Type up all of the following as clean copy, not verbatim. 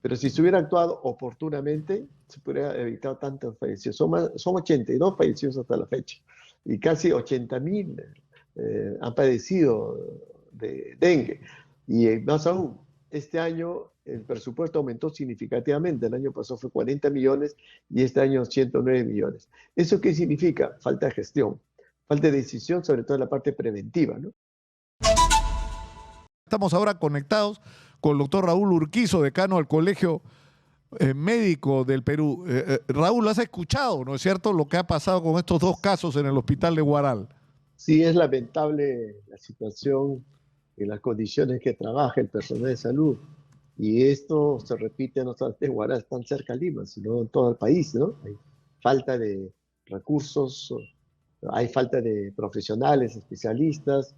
Pero si se hubiera actuado oportunamente, se podría evitar tantos fallecidos. Son 82 fallecidos hasta la fecha y casi 80.000 han padecido de dengue. Y más aún, este año el presupuesto aumentó significativamente. El año pasado fue 40 millones y este año 109 millones. ¿Eso qué significa? Falta de gestión, falta de decisión, sobre todo en la parte preventiva, ¿no? Estamos ahora conectados con el doctor Raúl Urquizo, decano del Colegio Médico del Perú. Raúl, has escuchado, ¿no es cierto?, lo que ha pasado con estos dos casos en el hospital de Huaral. Sí, es lamentable la situación y las condiciones que trabaja el personal de salud. Y esto se repite no solamente en Huaraz, tan cerca de Lima, sino en todo el país, ¿no? Hay falta de recursos, hay falta de profesionales, especialistas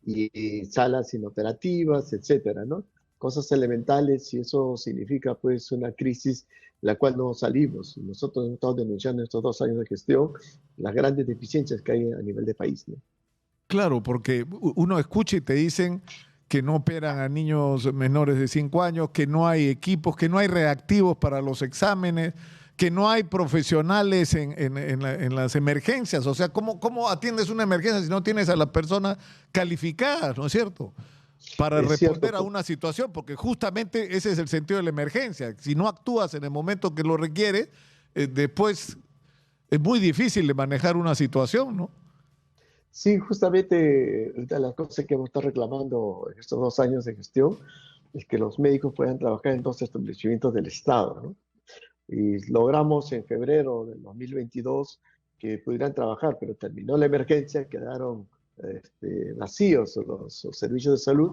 y salas inoperativas, etcétera, ¿no? Cosas elementales y eso significa pues una crisis la cual no salimos. Nosotros hemos estado denunciando estos 2 años de gestión las grandes deficiencias que hay a nivel de país, ¿no? Claro, porque uno escucha y te dicen que no operan a niños menores de 5 años, que no hay equipos, que no hay reactivos para los exámenes, que no hay profesionales en las emergencias. O sea, ¿cómo atiendes una emergencia si no tienes a las personas calificadas, ¿no es cierto?, para Es cierto, responder a una situación, porque justamente ese es el sentido de la emergencia. Si no actúas en el momento que lo requiere, después es muy difícil de manejar una situación, ¿no? sí, justamente una de las cosas que hemos estado reclamando en estos 2 años de gestión es que los médicos puedan trabajar en 2 establecimientos del Estado, ¿no? Y logramos en febrero del 2022 que pudieran trabajar, pero terminó la emergencia, quedaron vacíos los servicios de salud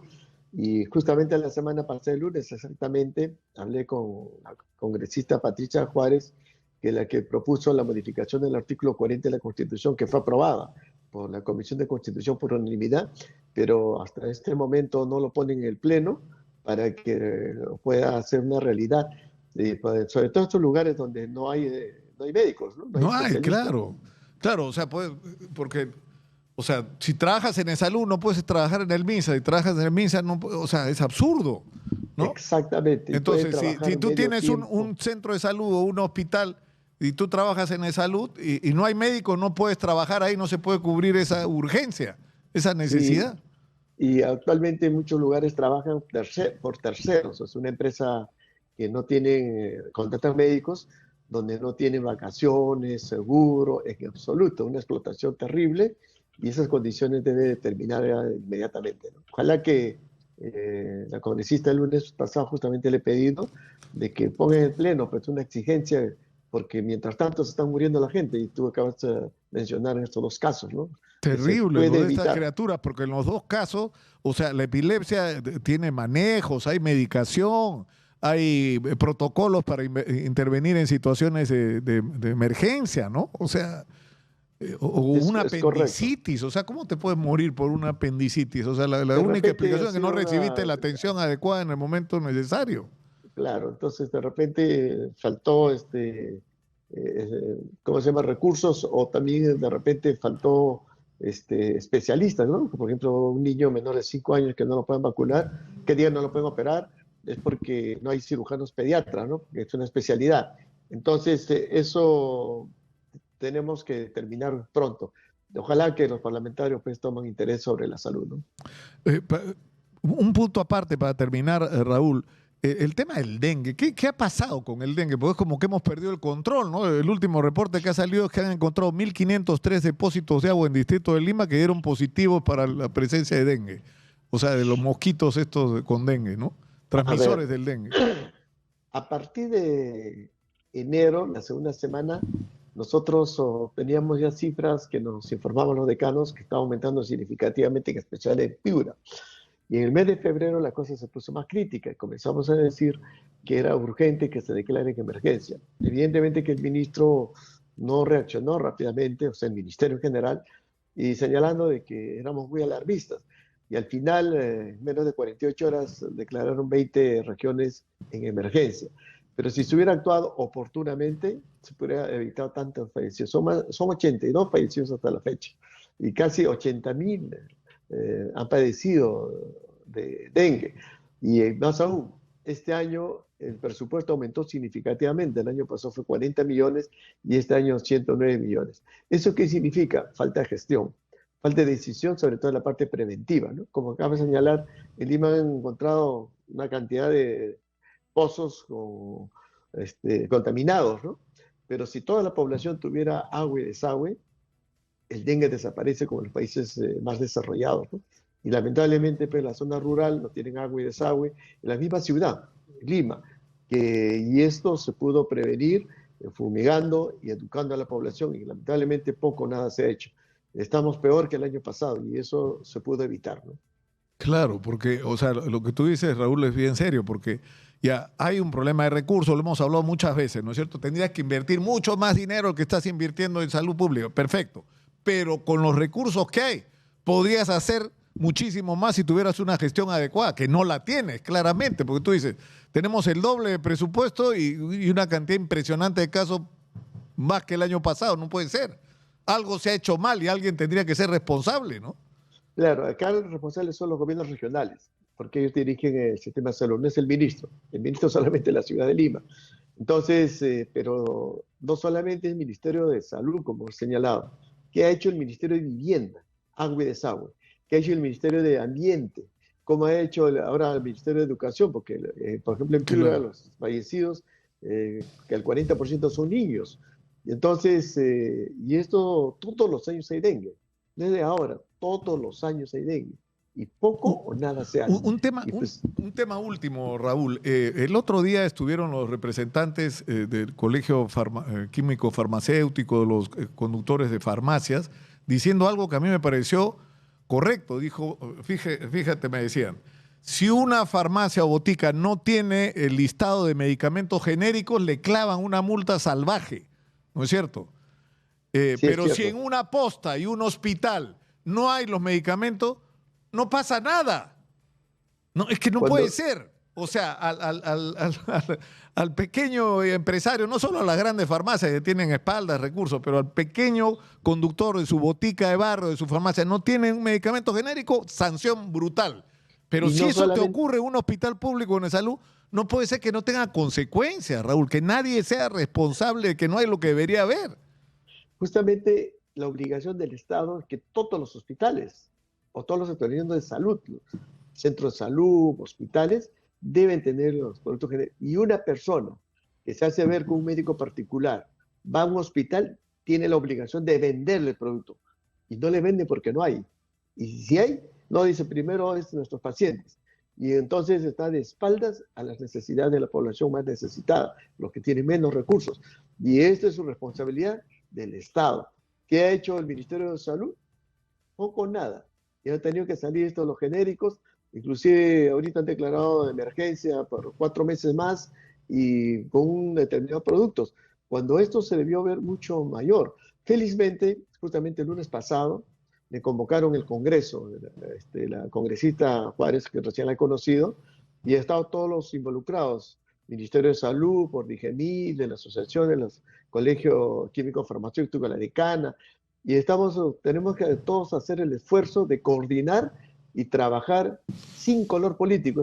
y justamente la semana pasada, el lunes exactamente, hablé con la congresista Patricia Juárez, que es la que propuso la modificación del artículo 40 de la Constitución, que fue aprobada por la Comisión de Constitución por unanimidad, pero hasta este momento no lo ponen en el Pleno para que pueda ser una realidad. Sobre todo estos lugares donde no hay médicos, ¿no? No hay No hay, especialistas. claro. Claro, o sea, porque, o sea, si trabajas en el salud no puedes trabajar en el MINSA, si trabajas en el MINSA, no, o sea, es absurdo, ¿no? Exactamente, y pueden Entonces, si trabajar tú medio tienes tiempo. un centro de salud o un hospital y tú trabajas en el salud y no hay médico, no puedes trabajar ahí, no se puede cubrir esa urgencia, esa Sí, necesidad. y actualmente en muchos lugares trabajan por terceros, es una empresa que no tiene contratos médicos, donde no tienen vacaciones, seguro, en absoluto, una explotación terrible, y esas condiciones deben terminar inmediatamente, ¿no? Ojalá que la congresista el lunes pasado justamente le he pedido de que ponga en el pleno pues una exigencia, porque mientras tanto se están muriendo la gente, y tú acabas de mencionar estos 2 casos, ¿no? Que se Terrible puede lo de estas evitar. criaturas, porque en los dos casos, o sea, la epilepsia tiene manejos, hay medicación, hay protocolos para intervenir en situaciones de emergencia, ¿no? O sea, o una Es correcto. apendicitis, o sea, ¿cómo te puedes morir por una apendicitis? O sea, la De única repente ha explicación es que no sido recibiste la atención adecuada en el momento necesario. claro, entonces de repente faltó ¿cómo se llama? Recursos o también de repente faltó especialistas, ¿no? Por ejemplo, un niño menor de 5 años que no lo pueden vacunar, que día no lo pueden operar, es porque no hay cirujanos pediatras, ¿no? Que es una especialidad. Entonces, eso tenemos que terminar pronto. Ojalá que los parlamentarios pues tomen interés sobre la salud, ¿no? Eh, pa- un punto aparte para terminar, Raúl. El tema del dengue, ¿qué ha pasado con el dengue? Porque es como que hemos perdido el control, ¿no? El último reporte que ha salido es que han encontrado 1.503 depósitos de agua en Distrito de Lima que dieron positivos para la presencia de dengue. O sea, de los mosquitos estos con dengue, ¿no? A ver, Transmisores del dengue. a partir de enero, la segunda semana, nosotros teníamos ya cifras que nos informaban los decanos que estaba aumentando significativamente, en especial en Piura. Y en el mes de febrero la cosa se puso más crítica y comenzamos a decir que era urgente que se declare en emergencia. Evidentemente que el ministro no reaccionó rápidamente, o sea, el Ministerio en general, y señalando de que éramos muy alarmistas. Y al final, en menos de 48 horas, declararon 20 regiones en emergencia. Pero si se hubiera actuado oportunamente, se podría evitar tantos fallecidos. Son 82 fallecidos hasta la fecha y casi 80.000 han padecido de dengue. Y más aún, este año el presupuesto aumentó significativamente. El año pasado fue 40 millones y este año 109 millones. ¿Eso qué significa? Falta de gestión, falta de decisión, sobre todo en la parte preventiva, ¿no? Como acaba de señalar, en Lima han encontrado una cantidad de pozos contaminados, ¿no? Pero si toda la población tuviera agua y desagüe, el dengue desaparece como en los países más desarrollados, ¿no? Y lamentablemente, pues, la zona rural no tienen agua y desagüe. En la misma ciudad, Lima, y esto se pudo prevenir fumigando y educando a la población, y lamentablemente poco o nada se ha hecho. Estamos peor que el año pasado y eso se pudo evitar, ¿no? Claro, porque, o sea, lo que tú dices, Raúl, es bien serio, porque ya hay un problema de recursos, lo hemos hablado muchas veces, ¿no es cierto? Tendrías que invertir mucho más dinero que estás invirtiendo en salud pública, perfecto, pero con los recursos que hay, podrías hacer muchísimo más si tuvieras una gestión adecuada, que no la tienes, claramente, porque tú dices, tenemos el doble de presupuesto y una cantidad impresionante de casos más que el año pasado, no puede ser. Algo se ha hecho mal y alguien tendría que ser responsable, ¿no? Claro, acá los responsables son los gobiernos regionales, porque ellos dirigen el sistema de salud, no es el ministro solamente es la ciudad de Lima. Entonces, pero no solamente el Ministerio de Salud, como he señalado, ¿qué ha hecho el Ministerio de Vivienda, Agua y Desagüe? ¿Qué ha hecho el Ministerio de Ambiente? ¿Cómo ha hecho ahora el Ministerio de Educación? Porque, por ejemplo, en Piura, los fallecidos, que el 40% son niños. Y entonces, y esto todos los años hay dengue, desde ahora, todos los años hay dengue. Y poco o nada se hace. Un tema último, Raúl. El otro día estuvieron los representantes del Colegio Químico Farmacéutico, de los conductores de farmacias, diciendo algo que a mí me pareció correcto. Dijo, fíjate, me decían, si una farmacia o botica no tiene el listado de medicamentos genéricos, le clavan una multa salvaje, ¿no es cierto? Sí, pero es si en una posta y un hospital no hay los medicamentos, no pasa nada. No, es que no puede ser. O sea, al pequeño empresario, no solo a las grandes farmacias que tienen espaldas, recursos, pero al pequeño conductor de su botica de barrio, de su farmacia, no tiene un medicamento genérico, sanción brutal. Pero si eso te ocurre en un hospital público de salud, no puede ser que no tenga consecuencias, Raúl, que nadie sea responsable de que no hay lo que debería haber. Justamente la obligación del Estado es que todos los hospitales o todos los establecimientos de salud, centros de salud, hospitales, deben tener los productos genéricos. Y una persona que se hace ver con un médico particular va a un hospital, tiene la obligación de venderle el producto. Y no le vende porque no hay. Y si hay, no dice primero es nuestros pacientes. Y entonces está de espaldas a las necesidades de la población más necesitada, los que tienen menos recursos. Y esto es su responsabilidad del Estado. ¿Qué ha hecho el Ministerio de Salud? Poco o nada. Y han tenido que salir estos los genéricos, inclusive ahorita han declarado de emergencia por 4 meses más y con un determinados productos, cuando esto se debió ver mucho mayor. Felizmente, justamente el lunes pasado, le convocaron el Congreso, la congresista Juárez, que recién la he conocido, y han estado todos los involucrados, Ministerio de Salud, por DIGEMIL, de la Asociación de los Colegios Químicos Farmacéuticos, la decana, y tenemos que todos hacer el esfuerzo de coordinar y trabajar sin color político.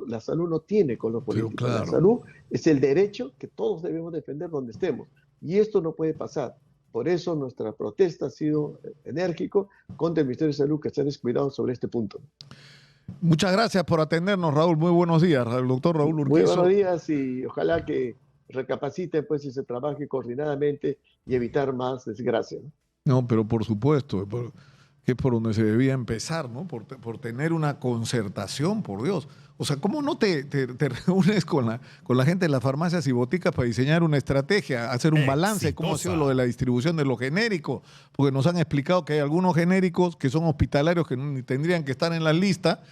La salud no tiene color político. Claro. La salud es el derecho que todos debemos defender donde estemos. Y esto no puede pasar. Por eso nuestra protesta ha sido enérgico contra el Ministerio de Salud, que se ha descuidado sobre este punto. Muchas gracias por atendernos, Raúl. Muy buenos días, el doctor Raúl Urquizo. Muy buenos días y ojalá que recapaciten pues, y se trabaje coordinadamente y evitar más desgracia, ¿no? No, pero por supuesto, que es por donde se debía empezar, ¿no? Por tener una concertación, por Dios. O sea, ¿cómo no te reúnes con la gente de las farmacias y boticas para diseñar una estrategia, hacer un balance? ¿Cómo ha sido lo de la distribución de los genéricos? Porque nos han explicado que hay algunos genéricos que son hospitalarios que ni tendrían que estar en la lista.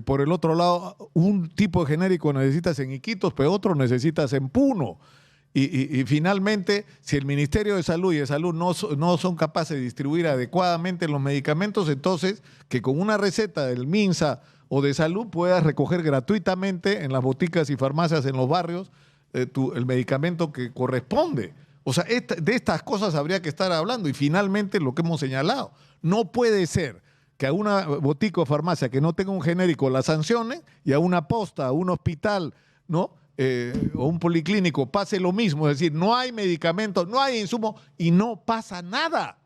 Por el otro lado, un tipo de genérico necesitas en Iquitos, pero otro necesitas en Puno. Y finalmente, si el Ministerio de Salud y de Salud no son capaces de distribuir adecuadamente los medicamentos, entonces que con una receta del MINSA o de Salud puedas recoger gratuitamente en las boticas y farmacias en los barrios el medicamento que corresponde. O sea, de estas cosas habría que estar hablando. Y finalmente, lo que hemos señalado, no puede ser que a una botica o farmacia que no tenga un genérico la sancionen y a una posta, a un hospital, ¿no? O un policlínico pase lo mismo, es decir, no hay medicamentos, no hay insumos y no pasa nada.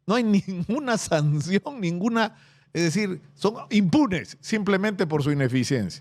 No hay ninguna sanción, ninguna, es decir, son impunes simplemente por su ineficiencia.